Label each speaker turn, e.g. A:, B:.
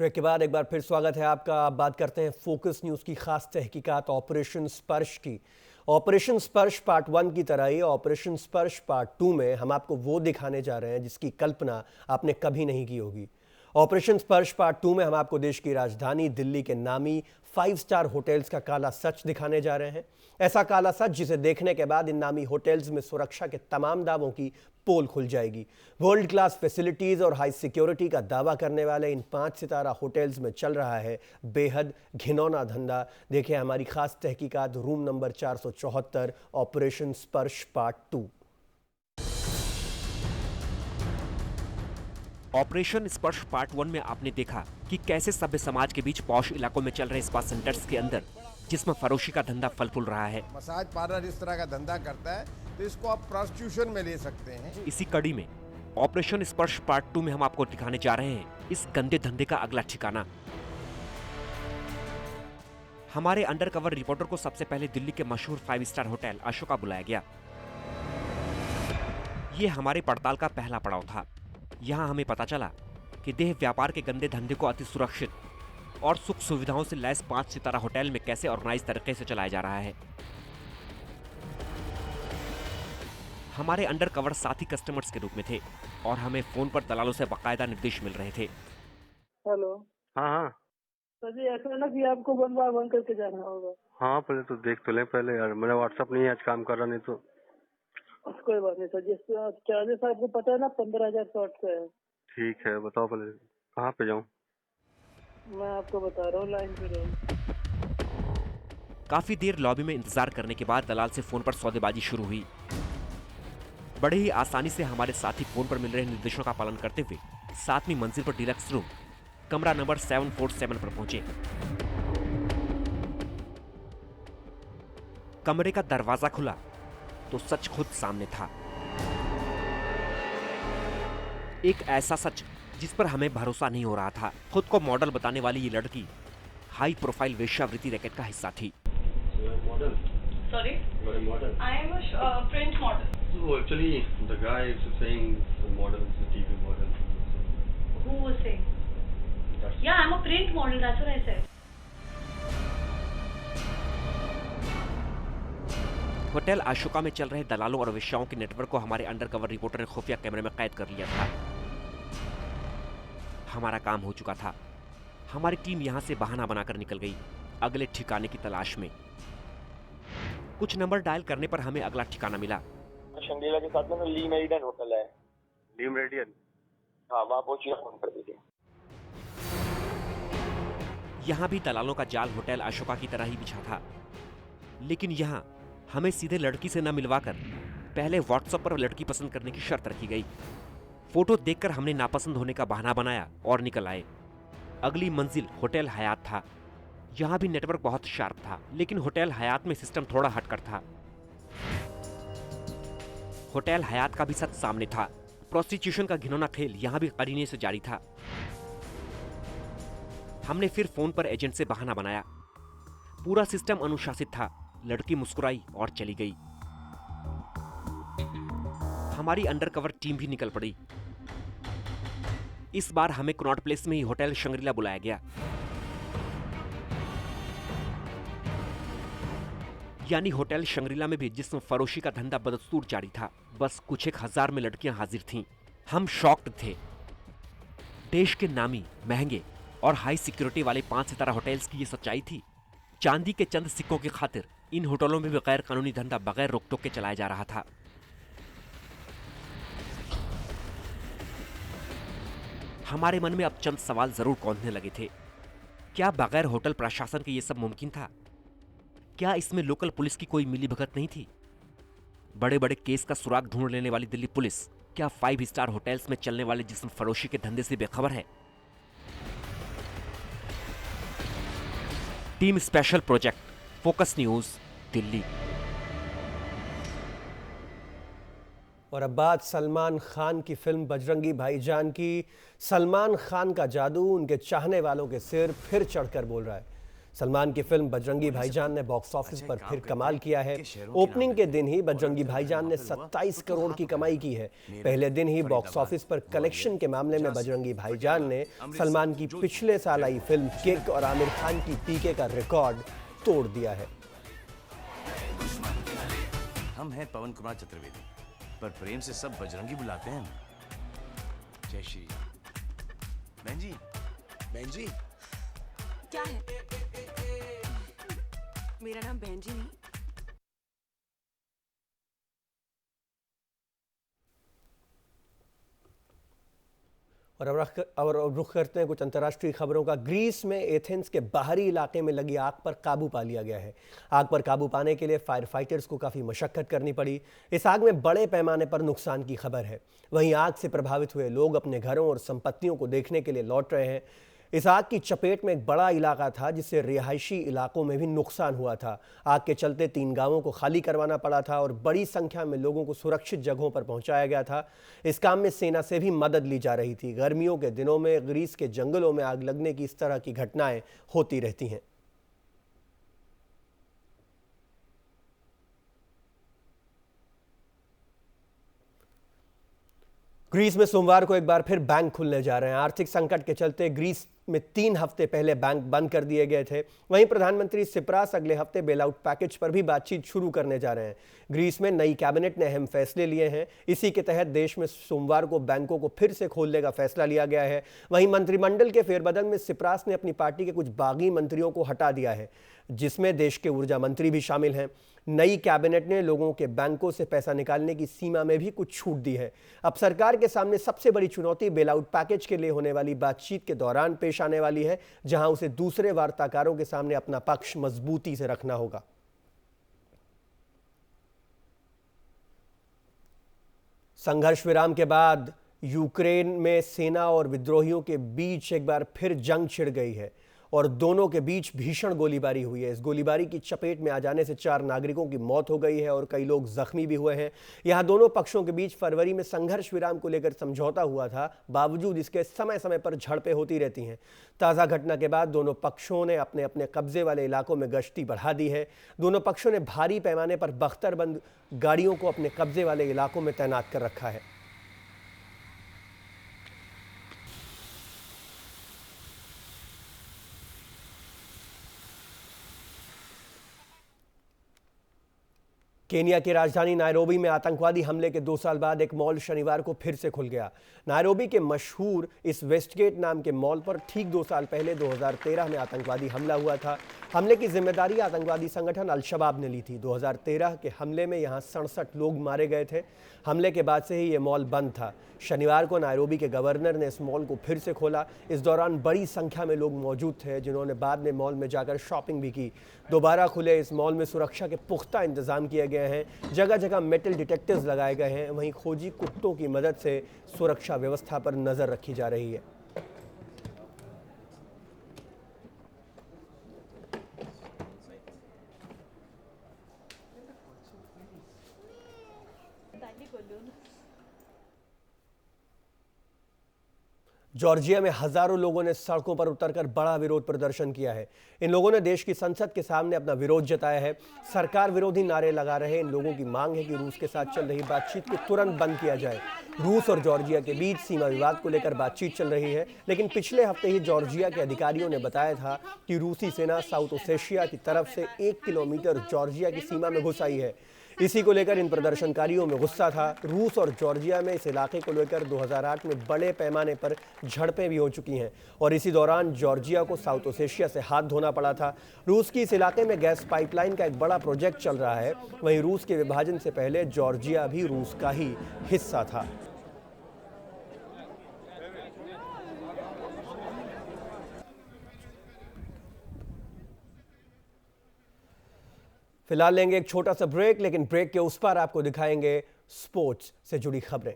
A: Break के बाद एक बार फिर स्वागत है आपका। आप बात करते हैं फोकस न्यूज़ की खास तहकीकात ऑपरेशन स्पर्श की। ऑपरेशन स्पर्श पार्ट 1 की तरह ही ऑपरेशन स्पर्श पार्ट 2 में हम आपको वो दिखाने जा रहे हैं जिसकी कल्पना आपने कभी नहीं की होगी। ऑपरेशन स्पर्श पार्ट 2 में हम आपको देश की राजधानी दिल्ली के नामी 5 स्टार होटल्स का काला सच दिखाने जा रहे हैं। ऐसा काला सच जिसे देखने के बाद इन नामी होटल्स में सुरक्षा के तमाम दावों की पोल खुल जाएगी। वर्ल्ड क्लास फैसिलिटीज और हाई सिक्योरिटी का दावा करने वाले इन 5 सितारा होटल्स में चल रहा है बेहद घिनौना धंधा। देखिए हमारी खास तहकीकात रूम नंबर 474 ऑपरेशन स्पर्श पार्ट 2।
B: ऑपरेशन स्पर्श पार्ट 1 में आपने देखा कि कैसे सभ्य समाज के बीच पॉश इलाकों में चल रहे स्पा सेंटर्स के अंदर जिसमें फरोशी का धंधा फल फूल रहा है।
C: मसाज पार्लर इस तरह का धंधा करता है तो इसको आप प्रोस्टिट्यूशन में ले सकते हैं।
B: इसी कड़ी में ऑपरेशन स्पर्श पार्ट 2 में हम आपको दिखाने जा रहे हैं इस गंदे धंधे का अगला ठिकाना। हमारे अंडरकवर रिपोर्टर को सबसे पहले दिल्ली के मशहूर 5 स्टार होटल अशोका बुलाया गया। ये हमारे पड़ताल का पहला पड़ाव था। यहाँ हमें पता चला कि देह व्यापार के गंदे धंधे को अति सुरक्षित और सुख सुविधाओं से लैस 5 सितारा होटल में कैसे ऑर्गेनाइज तरीके से चलाया जा रहा है। हमारे अंडरकवर साथी कस्टमर्स के रूप में थे और हमें फोन पर दलालों से बाकायदा निर्देश मिल रहे थे।
D: हेलो।
E: हाँ
D: सर जी ऐसा है ना कि आपको वन बाय वन करके जाना होगा।
E: हाँ, पहले तो देख तो लें पहले यार, मेरा व्हाट्सएप नहीं है आज काम कर रहा, नहीं तो
D: कोई बात नहीं सर, जिस चार्जेस आपको पता है ना 15,000 शॉर्ट का है।
E: ठीक है। बताओ पहले कहाँ पे जाऊँ?
D: मैं आपको बता रहा हूँ, लाइन पे रहो।
B: काफी देर लॉबी में इंतजार करने के बाद दलाल से फोन पर सौदेबाजी शुरू हुई। बड़े ही आसानी से हमारे साथी फोन पर मिल रहे निर्देशों का पालन करते हुए 7वीं मंजिल पर डिलक्स रूम कमरा नंबर 747 पर पहुंचे। कमरे का दरवाजा खुला तो सच खुद सामने था। एक ऐसा सच जिस पर हमें भरोसा नहीं हो रहा था। खुद को मॉडल बताने वाली ये लड़की हाई प्रोफाइल वेश्यावृत्ति रैकेट का हिस्सा थी।
F: Sorry? I am a print model.
E: So actually the guy is saying the model is a TV model.
F: Who was saying? Yeah, I'm a print model. That's what I said.
B: Hotel Ashoka में चल रहे दलालों और वेश्याओं के network को हमारे undercover reporter ने खुफिया कैमरे में कैद कर लिया था। हमारा काम हो चुका था। हमारी टीम यहां से बहाना बनाकर निकल गई अगले ठिकाने की तलाश में। कुछ नंबर डायल करने पर हमें अगला ठिकाना मिला।
G: शंग्रीला के साथ में ली मेरिडियन होटल है।
E: ली मेरिडियन?
G: हाँ, वहाँ पहुंचिए, फोन कर दीजिए।
B: यहाँ भी दलालों का जाल होटल अशोका की तरह ही बिछा था, लेकिन यहाँ हमें सीधे लड़की से न मिलवाकर पहले व्हाट्सएप पर लड़की पसंद करने की शर्त रखी गई। फोटो देखकर हमने नापसंद होने का बहाना बनाया और निकल आए। अगली मंजिल होटल हयात था। यहाँ भी नेटवर्क बहुत शार्प था, लेकिन होटल हयात में सिस्टम थोड़ा हटकर था। होटल हयात का भी सच सामने था। प्रोस्टिट्यूशन का घिनौना खेल यहाँ भी करीने से जारी था। हमने फिर फोन पर एजेंट से बहाना बनाया। पूरा सिस्टम अनुशासित था। लड़की मुस्कुराई और चली गई। हमारी अंडरकवर टीम भी निकल पड़ी। इस बार हमें कनॉट प्लेस में ही होटल शंग्रीला बुलाया गया। यानी होटल शंग्रीला में भी जिस्म फरोशी का धंधा बदस्तूर जारी था। बस कुछ 1,000 में लड़कियां हाजिर थीं। हम शॉक्ड थे। देश के नामी, महंगे और हाई सिक्योरिटी वाले 5 सितारा होटल्स की ये सच्चाई थी। चांदी के चंद सिक्कों की खातिर इन होटलों में भी गैर कानूनी धंधा बगैर रोक टोक के चलाया जा रहा था। हमारे मन में अब चंद सवाल जरूर कौंधने लगे थे। क्या बगैर होटल प्रशासन के ये सब मुमकिन था? क्या इसमें लोकल पुलिस की कोई मिलीभगत नहीं थी? बड़े बड़े केस का सुराग ढूंढ लेने वाली दिल्ली पुलिस क्या 5 स्टार होटल्स में चलने वाले जिस्म फरोशी के धंधे से बेखबर है? Team special project, focus news, Delhi.
A: और अब बात सलमान खान की फिल्म बजरंगी भाईजान की। सलमान खान का जादू उनके चाहने वालों के सिर फिर चढ़कर बोल रहा है। सलमान की फिल्म बजरंगी भाईजान ने बॉक्स ऑफिस पर फिर कमाल किया है। ओपनिंग के दिन ही बजरंगी भाईजान ने 27 करोड़ की कमाई की है। पहले दिन ही बॉक्स ऑफिस पर कलेक्शन के मामले में बजरंगी भाईजान ने सलमान की पिछले साल आई फिल्म किक और आमिर खान की पीके का रिकॉर्ड तोड़ दिया है।
H: हम हैं पवन कुमार चतुर्वेदी, पर प्रेम से सब बजरंगी बुलाते हैं। जय श्री बहन जी। बहन जी
I: क्या है? मेरा नाम बहन जी नहीं।
A: और रुख करते हैं कुछ अंतर्राष्ट्रीय खबरों का। ग्रीस में एथेंस के बाहरी इलाके में लगी आग पर काबू पा लिया गया है। आग पर काबू पाने के लिए फायर फाइटर्स को काफ़ी मशक्कत करनी पड़ी। इस आग में बड़े पैमाने पर नुकसान की खबर है। वहीं आग से प्रभावित हुए लोग अपने घरों और संपत्तियों को देखने के लिए लौट रहे हैं। इस आग की चपेट में एक बड़ा इलाका था जिससे रिहायशी इलाकों में भी नुकसान हुआ था। आग के चलते 3 गांवों को खाली करवाना पड़ा था और बड़ी संख्या में लोगों को सुरक्षित जगहों पर पहुंचाया गया था। इस काम में सेना से भी मदद ली जा रही थी। गर्मियों के दिनों में ग्रीस के जंगलों में आग लगने की इस तरह की घटनाएं होती रहती हैं। ग्रीस में सोमवार को एक बार फिर बैंक खुलने जा रहे हैं। आर्थिक संकट के चलते ग्रीस में 3 हफ्ते पहले बैंक बंद कर दिए गए थे। वहीं प्रधानमंत्री सिप्रास अगले हफ्ते बेलआउट पैकेज पर भी बातचीत शुरू करने जा रहे हैं। ग्रीस में नई कैबिनेट ने अहम फैसले लिए हैं। इसी के तहत देश में सोमवार को बैंकों को फिर से खोलने का फैसला लिया गया है। वहीं मंत्रिमंडल के फेरबदल में सिप्रास ने अपनी पार्टी के कुछ बागी मंत्रियों को हटा दिया है, जिसमें देश के ऊर्जा मंत्री भी शामिल हैं। नई कैबिनेट ने लोगों के बैंकों से पैसा निकालने की सीमा में भी कुछ छूट दी है। अब सरकार के सामने सबसे बड़ी चुनौती बेलआउट पैकेज के लिए होने वाली बातचीत के दौरान पेश आने वाली है, जहां उसे दूसरे वार्ताकारों के सामने अपना पक्ष मजबूती से रखना होगा। संघर्ष विराम के बाद यूक्रेन में सेना और विद्रोहियों के बीच एक बार फिर जंग छिड़ गई है और दोनों के बीच भीषण गोलीबारी हुई है। इस गोलीबारी की चपेट में आ जाने से 4 नागरिकों की मौत हो गई है और कई लोग जख्मी भी हुए हैं। यहां दोनों पक्षों के बीच फरवरी में संघर्ष विराम को लेकर समझौता हुआ था, बावजूद इसके समय समय पर झड़पें होती रहती हैं। ताज़ा घटना के बाद दोनों पक्षों ने अपने अपने कब्जे वाले इलाकों में गश्ती बढ़ा दी है। दोनों पक्षों ने भारी पैमाने पर बख्तरबंद गाड़ियों को अपने कब्जे वाले इलाकों में तैनात कर रखा है। केनिया की राजधानी नायरोबी में आतंकवादी हमले के 2 साल बाद एक मॉल शनिवार को फिर से खुल गया। नायरोबी के मशहूर इस वेस्टगेट नाम के मॉल पर ठीक 2 साल पहले 2013 में आतंकवादी हमला हुआ था। हमले की जिम्मेदारी आतंकवादी संगठन अल-शबाब ने ली थी। 2013 के हमले में यहां 67 लोग मारे गए थे। हमले के बाद से ही ये मॉल बंद था। शनिवार को नायरोबी के गवर्नर ने इस मॉल को फिर से खोला। इस दौरान बड़ी संख्या में लोग मौजूद थे, जिन्होंने बाद में मॉल में जाकर शॉपिंग भी की। दोबारा खुले इस मॉल में सुरक्षा के पुख्ता इंतजाम किए गए हैं। जगह जगह मेटल डिटेक्टर्स लगाए गए हैं। वहीं खोजी कुत्तों की मदद से सुरक्षा व्यवस्था पर नजर रखी जा रही है। जॉर्जिया में हजारों लोगों ने सड़कों पर उतरकर बड़ा विरोध प्रदर्शन किया है। इन लोगों ने देश की संसद के सामने अपना विरोध जताया है। सरकार विरोधी नारे लगा रहे इन लोगों की मांग है कि रूस के साथ चल रही बातचीत को तुरंत बंद किया जाए। रूस और जॉर्जिया के बीच सीमा विवाद को लेकर बातचीत चल रही है, लेकिन पिछले हफ्ते ही जॉर्जिया के अधिकारियों ने बताया था कि रूसी सेना साउथ ओसेशिया की तरफ से 1 किलोमीटर जॉर्जिया की सीमा में घुस आई है। इसी को लेकर इन प्रदर्शनकारियों में गुस्सा था। रूस और जॉर्जिया में इस इलाके को लेकर 2008 में बड़े पैमाने पर झड़पें भी हो चुकी हैं और इसी दौरान जॉर्जिया को साउथ ओसेशिया से हाथ धोना पड़ा था। रूस की इस इलाके में गैस पाइपलाइन का एक बड़ा प्रोजेक्ट चल रहा है। वहीं रूस के विभाजन से पहले जॉर्जिया भी रूस का ही हिस्सा था। फिलहाल लेंगे एक छोटा सा ब्रेक, लेकिन ब्रेक के उस पार आपको दिखाएंगे स्पोर्ट्स से जुड़ी खबरें।